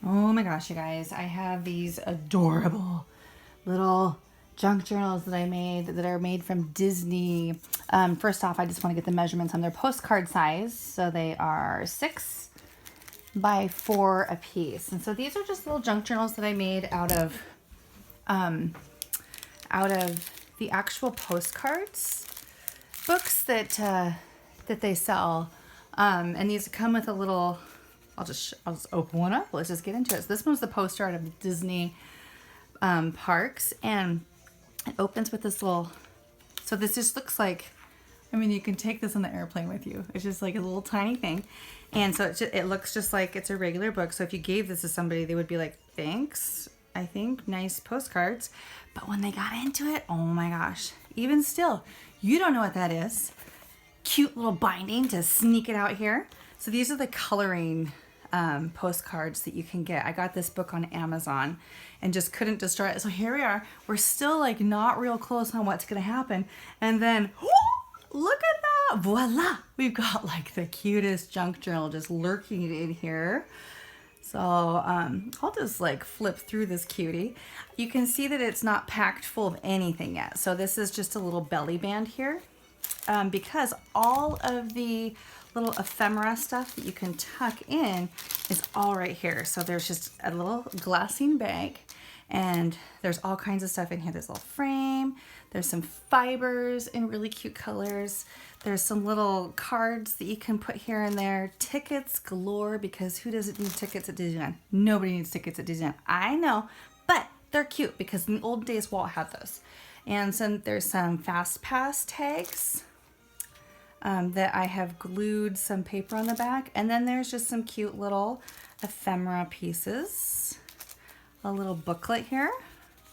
Oh my gosh, you guys, I have these adorable little junk journals that I made that are made from Disney. First off, I just want to get the measurements on their postcard size. So they are 6 by 4 a piece. And so these are just little junk journals that I made out of the actual postcards books that they sell. And these come with a little, I'll just open one up. Let's just get into it. So this one's the poster out of the Disney parks, and it opens with this little, so this just looks like, I mean, you can take this on the airplane with you. It's just like a little tiny thing. And so it looks just like it's a regular book. So if you gave this to somebody, they would be like, thanks, I think, nice postcards. But when they got into it, oh my gosh, even still, you don't know what that is. Cute little binding to sneak it out here. So these are the coloring postcards that you can get. I got this book on Amazon and just couldn't destroy it. So here we are. We're still like not real close on what's gonna happen. And then, look at that, voila! We've got like the cutest junk journal just lurking in here. So I'll just like flip through this cutie. You can see that it's not packed full of anything yet. So this is just a little belly band here. Because all of the little ephemera stuff that you can tuck in is all right here. So there's just a little glassine bag, and there's all kinds of stuff in here. There's a little frame, there's some fibers in really cute colors. There's some little cards that you can put here and there. Tickets galore, because who doesn't need tickets at Disneyland? Nobody needs tickets at Disneyland. I know, but they're cute because in the old days Walt had those. And so there's some fast pass tags that I have glued some paper on the back. And then there's just some cute little ephemera pieces. A little booklet here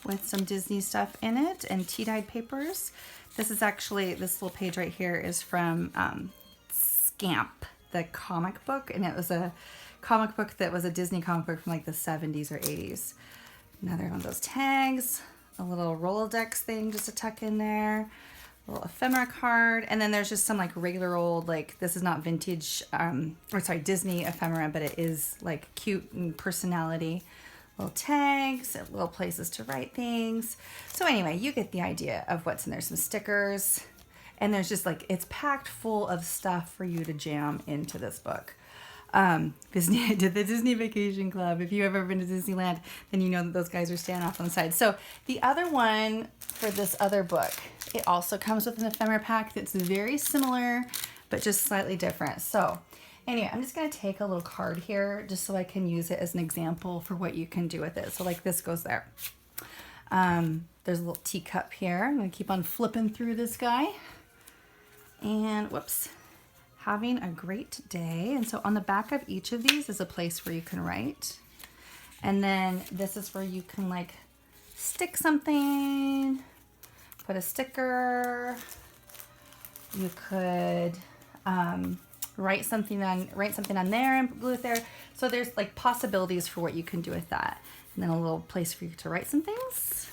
with some Disney stuff in it and tea-dyed papers. This is actually, this little page right here is from Scamp, the comic book. And it was a comic book that was a Disney comic book from like the 70s or 80s. Another one of those tags. A little Rolodex thing just to tuck in there. A little ephemera card. And then there's just some like regular old, like, this is not vintage, Disney ephemera, but it is like cute and personality. Little tags, little places to write things. So anyway, you get the idea of what's in there. Some stickers. And there's just like, it's packed full of stuff for you to jam into this book. Disney did the Disney Vacation Club. If you've ever been to Disneyland, then you know that those guys are standing off on the side. So the other one for this other book, it also comes with an ephemera pack that's very similar, but just slightly different. So anyway, I'm just going to take a little card here just so I can use it as an example for what you can do with it. So like this goes there. There's a little teacup here. I'm going to keep on flipping through this guy. And whoops. Having a great day. And so on the back of each of these is a place where you can write. And then this is where you can like stick something, put a sticker. You could write something on there and glue it there. So there's like possibilities for what you can do with that. And then a little place for you to write some things.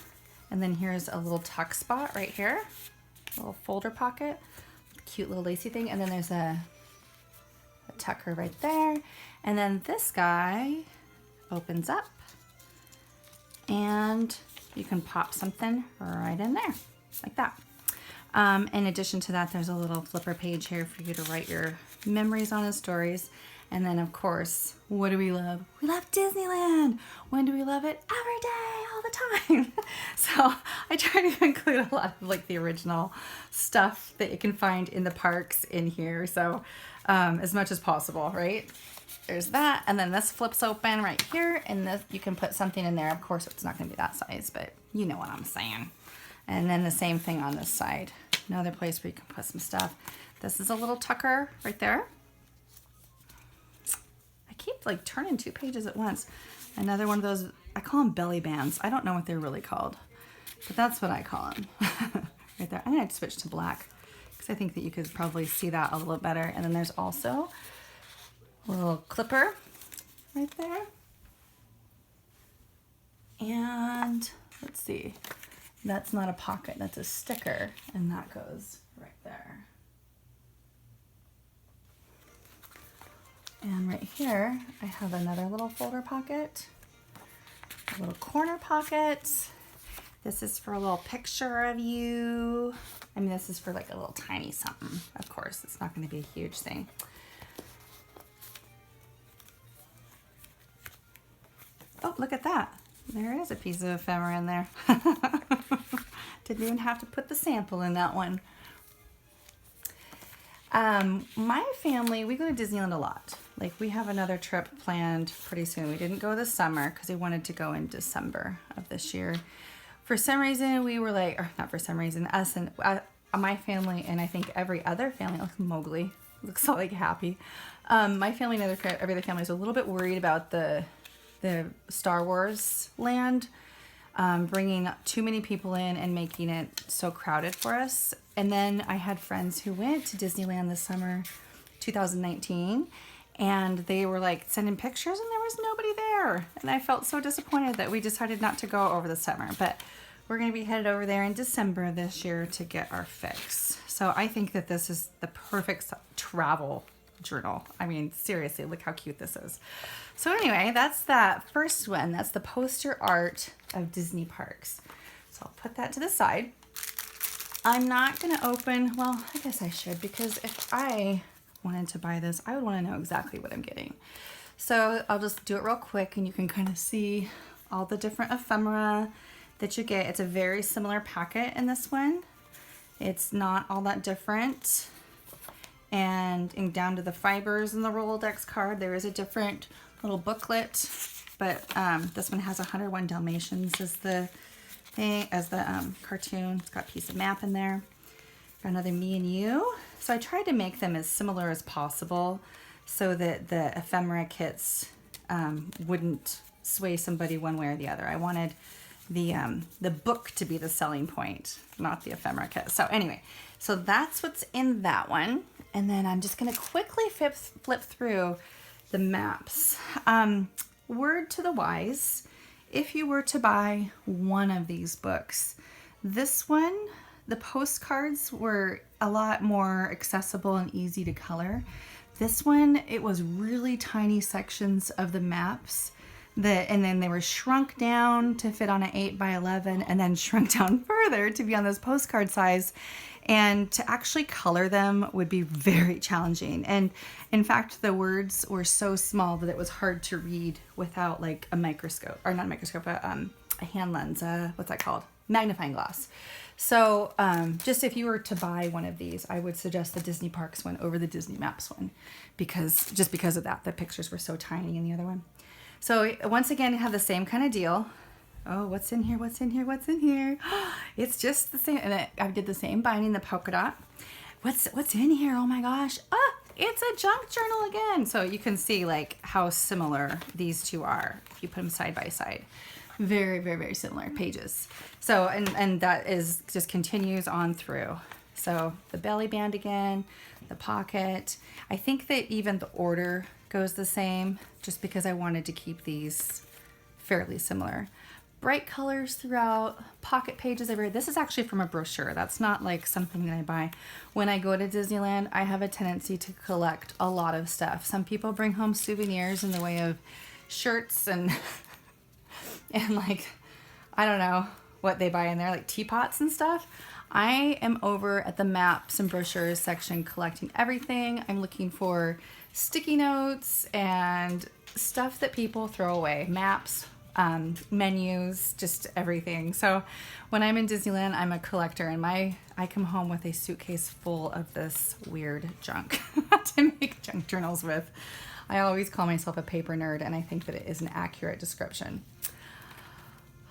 And then here's a little tuck spot right here, a little folder pocket. Cute little lacy thing. And then there's a tucker right there. And then this guy opens up and you can pop something right in there like that. In addition to that, there's a little flipper page here for you to write your memories on and stories. And then of course, what do we love? We love Disneyland. When do we love it? Every day, all the time. So I try to include a lot of like the original stuff that you can find in the parks in here. So as much as possible, right? There's that. And then this flips open right here. And this, you can put something in there. Of course, it's not going to be that size, but you know what I'm saying. And then the same thing on this side. Another place where you can put some stuff. This is a little tucker right there. Keep like turning 2 pages at once. Another one of those, I call them belly bands. I don't know what they're really called, but that's what I call them. Right there. I'm going to switch to black because I think that you could probably see that a little better. And then there's also a little clipper right there. And let's see, that's not a pocket, that's a sticker, and that goes right there. And right here, I have another little folder pocket, a little corner pocket. This is for a little picture of you. I mean, this is for like a little tiny something. Of course, it's not going to be a huge thing. Oh, look at that. There is a piece of ephemera in there. Didn't even have to put the sample in that one. My family, we go to Disneyland a lot. Like, we have another trip planned pretty soon. We didn't go this summer because we wanted to go in December of this year. For some reason, we were like, or not for some reason, us and my family, and I think every other family, like Mowgli, looks all like happy. My family and every other family is a little bit worried about the Star Wars land, bringing too many people in and making it so crowded for us. And then I had friends who went to Disneyland this summer, 2019, and they were like sending pictures and there was nobody there. And I felt so disappointed that we decided not to go over the summer, but we're going to be headed over there in December this year to get our fix. So I think that this is the perfect travel journal. I mean, seriously, look how cute this is. So anyway, that's that first one. That's the poster art of Disney parks. So I'll put that to the side. I'm not going to open, well, I guess I should, because if I wanted to buy this, I would want to know exactly what I'm getting. So I'll just do it real quick and you can kind of see all the different ephemera that you get. It's a very similar packet in this one. It's not all that different. And down to the fibers in the Rolodex card, there is a different little booklet, but this one has 101 Dalmatians as the thing, as the cartoon. It's got a piece of map in there. Got another me and you. So I tried to make them as similar as possible so that the ephemera kits wouldn't sway somebody one way or the other. I wanted the book to be the selling point, not the ephemera kit. So anyway, so that's what's in that one. And then I'm just going to quickly flip through the maps. Word to the wise, if you were to buy one of these books, this one, the postcards were a lot more accessible and easy to color. This one, it was really tiny sections of the maps and then they were shrunk down to fit on an 8x11 and then shrunk down further to be on this postcard size. And to actually color them would be very challenging. And in fact, the words were so small that it was hard to read without like a microscope, or not a microscope, a hand lens, what's that called? Magnifying glass. So just if you were to buy one of these, I would suggest the Disney Parks one over the Disney Maps one, because of that, the pictures were so tiny in the other one. So once again, you have the same kind of deal. Oh, what's in here? What's in here? What's in here? It's just the same. And I did the same binding, the polka dot. What's in here? Oh my gosh. Ah, it's a junk journal again. So you can see like how similar these two are if you put them side by side. Very, very, very similar pages. So, and that is just continues on through. So the belly band again, the pocket. I think that even the order goes the same just because I wanted to keep these fairly similar. Bright colors throughout, pocket pages everywhere. This is actually from a brochure. That's not like something that I buy. When I go to Disneyland, I have a tendency to collect a lot of stuff. Some people bring home souvenirs in the way of shirts and and like, I don't know what they buy in there, like teapots and stuff. I am over at the maps and brochures section collecting everything. I'm looking for sticky notes and stuff that people throw away. Maps, menus, just everything. So when I'm in Disneyland, I'm a collector, and I come home with a suitcase full of this weird junk to make junk journals with. I always call myself a paper nerd, and I think that it is an accurate description.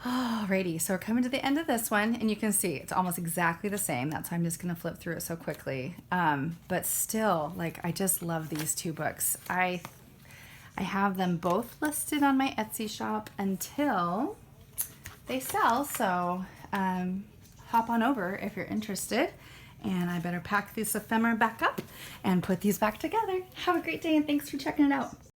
Alrighty, so we're coming to the end of this one, and you can see it's almost exactly the same. That's why I'm just gonna flip through it so quickly. But still, like, I just love these two books. I have them both listed on my Etsy shop until they sell, so hop on over if you're interested. And I better pack this ephemera back up and put these back together. Have a great day, and thanks for checking it out.